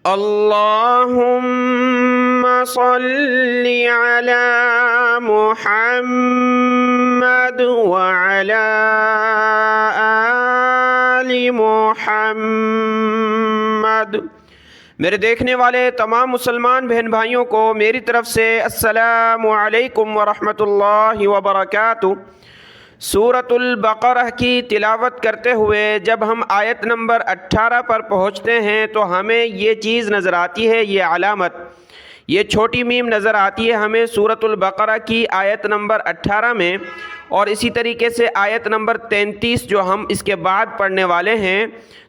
اللہم صلی علی محمد وعلی آل محمد۔ میرے دیکھنے والے تمام مسلمان بہن بھائیوں کو میری طرف سے السلام علیکم ورحمۃ اللہ وبرکاتہ۔ سورۃ البقرہ کی تلاوت کرتے ہوئے جب ہم آیت نمبر 18 پر پہنچتے ہیں تو ہمیں یہ چیز نظر آتی ہے، یہ علامت، یہ چھوٹی میم نظر آتی ہے ہمیں سورۃ البقرہ کی آیت نمبر 18 میں، اور اسی طریقے سے آیت نمبر 33 جو ہم اس کے بعد پڑھنے والے ہیں۔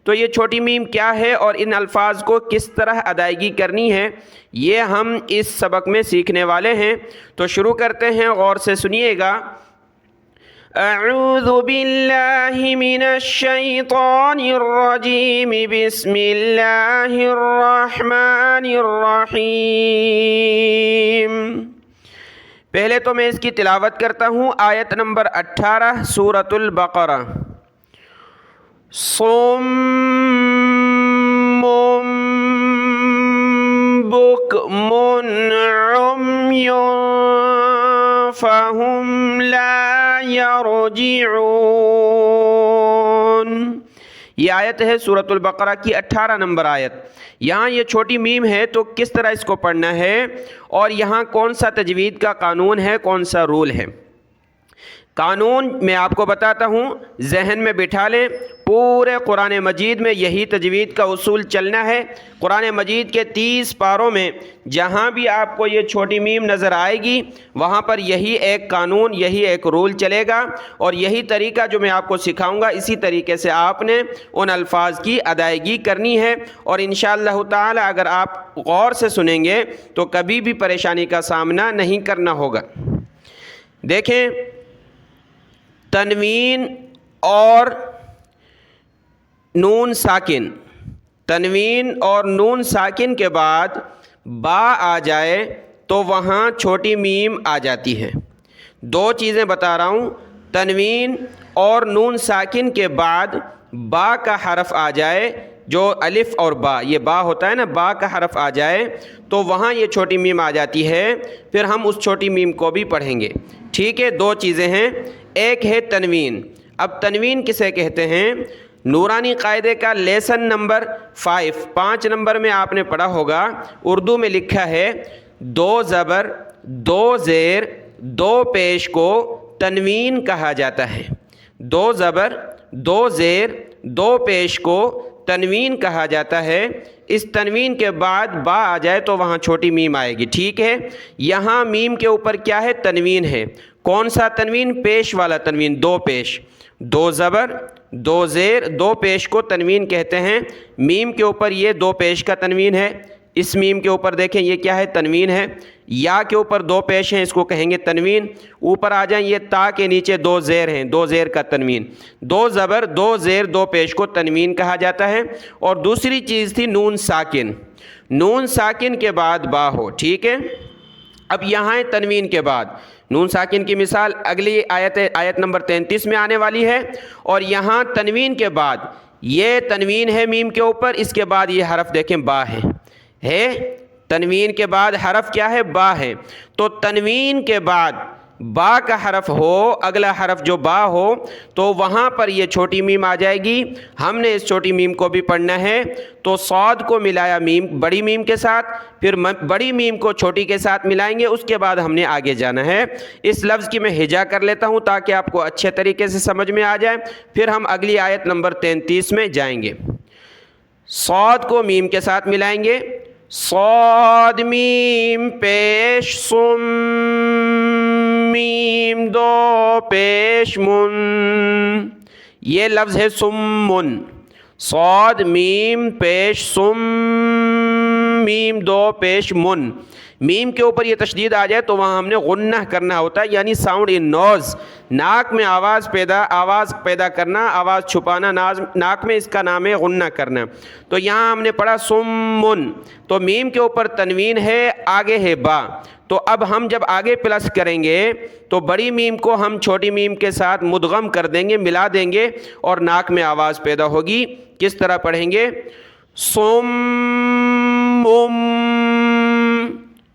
تو یہ چھوٹی میم کیا ہے اور ان الفاظ کو کس طرح ادائیگی کرنی ہے، یہ ہم اس سبق میں سیکھنے والے ہیں۔ تو شروع کرتے ہیں، غور سے سنیے گا۔ اعوذ باللہ من الشیطان الرجیم، بسم اللہ الرحمن الرحیم۔ پہلے تو میں اس کی تلاوت کرتا ہوں، آیت نمبر 18 سورۃ البقرہ۔ صم بکم عمی فہم لا یرجعون۔ یہ آیت ہے سورۃ البقرہ کی 18 نمبر آیت۔ یہاں یہ چھوٹی میم ہے تو کس طرح اس کو پڑھنا ہے، اور یہاں کون سا تجوید کا قانون ہے، کون سا رول ہے۔ قانون میں آپ کو بتاتا ہوں، ذہن میں بٹھا لیں، پورے قرآن مجید میں یہی تجوید کا اصول چلنا ہے۔ قرآن مجید کے 30 پاروں میں جہاں بھی آپ کو یہ چھوٹی میم نظر آئے گی وہاں پر یہی ایک قانون، یہی ایک رول چلے گا، اور یہی طریقہ جو میں آپ کو سکھاؤں گا، اسی طریقے سے آپ نے ان الفاظ کی ادائیگی کرنی ہے، اور انشاءاللہ تعالی اگر آپ غور سے سنیں گے تو کبھی بھی پریشانی کا سامنا نہیں کرنا ہوگا۔ دیکھیں، تنوین اور نون ساکن، تنوین اور نون ساکن کے بعد با آ جائے تو وہاں چھوٹی میم آ جاتی ہے۔ دو چیزیں بتا رہا ہوں، تنوین اور نون ساکن کے بعد با کا حرف آ جائے، جو الف اور با، یہ با ہوتا ہے نا، با کا حرف آ جائے تو وہاں یہ چھوٹی میم آ جاتی ہے۔ پھر ہم اس چھوٹی میم کو بھی پڑھیں گے، ٹھیک ہے۔ دو چیزیں ہیں، ایک ہے تنوین۔ اب تنوین کسے کہتے ہیں؟ نورانی قاعدے کا لیسن نمبر 5 نمبر میں آپ نے پڑھا ہوگا، اردو میں لکھا ہے 2 زبر 2 زیر 2 پیش کو تنوین کہا جاتا ہے۔ 2 زبر 2 زیر 2 پیش کو تنوین کہا جاتا ہے۔ اس تنوین کے بعد با آ جائے تو وہاں چھوٹی میم آئے گی، ٹھیک ہے۔ یہاں میم کے اوپر کیا ہے؟ تنوین ہے۔ کون سا تنوین؟ پیش والا تنوین، 2 پیش، 2 زبر 2 زیر 2 پیش کو تنوین کہتے ہیں۔ میم کے اوپر یہ 2 پیش کا تنوین ہے، اس میم کے اوپر دیکھیں یہ کیا ہے؟ تنوین ہے۔ یا کے اوپر 2 پیش ہیں، اس کو کہیں گے تنوین۔ اوپر آ جائیں، یہ تا کے نیچے 2 زیر ہیں، 2 زیر کا تنوین۔ 2 زبر 2 زیر 2 پیش کو تنوین کہا جاتا ہے۔ اور دوسری چیز تھی نون ساکن، نون ساکن کے بعد با ہو، ٹھیک ہے۔ اب یہاں تنوین کے بعد نون ساکن کی مثال اگلی آیت نمبر 33 میں آنے والی ہے، اور یہاں تنوین کے بعد یہ تنوین ہے میم کے اوپر، اس کے بعد یہ حرف دیکھیں با ہے تنوین کے بعد حرف کیا ہے؟ با ہے۔ تو تنوین کے بعد با کا حرف ہو، اگلا حرف جو با ہو، تو وہاں پر یہ چھوٹی میم آ جائے گی۔ ہم نے اس چھوٹی میم کو بھی پڑھنا ہے، تو صاد کو ملایا میم بڑی میم کے ساتھ، پھر بڑی میم کو چھوٹی کے ساتھ ملائیں گے، اس کے بعد ہم نے آگے جانا ہے۔ اس لفظ کی میں ہجا کر لیتا ہوں تاکہ آپ کو اچھے طریقے سے سمجھ میں آ جائے، پھر ہم اگلی آیت نمبر 33 میں جائیں گے۔ صاد کو میم کے ساتھ ملائیں گے، صاد میم پیش سم میم 2 پیش من، یہ لفظ ہے سمن۔ صاد میم پیش سم میم 2 پیش من، میم کے اوپر یہ تشدید آ جائے تو وہاں ہم نے غنہ کرنا ہوتا ہے، یعنی ساؤنڈ ان نوز، ناک میں آواز پیدا کرنا، آواز چھپانا ناک میں، اس کا نام ہے غنہ کرنا۔ تو یہاں ہم نے پڑھا سمن، تو میم کے اوپر تنوین ہے، آگے ہے با۔ تو اب ہم جب آگے پلس کریں گے تو بڑی میم کو ہم چھوٹی میم کے ساتھ مدغم کر دیں گے، ملا دیں گے، اور ناک میں آواز پیدا ہوگی۔ کس طرح پڑھیں گے؟ سم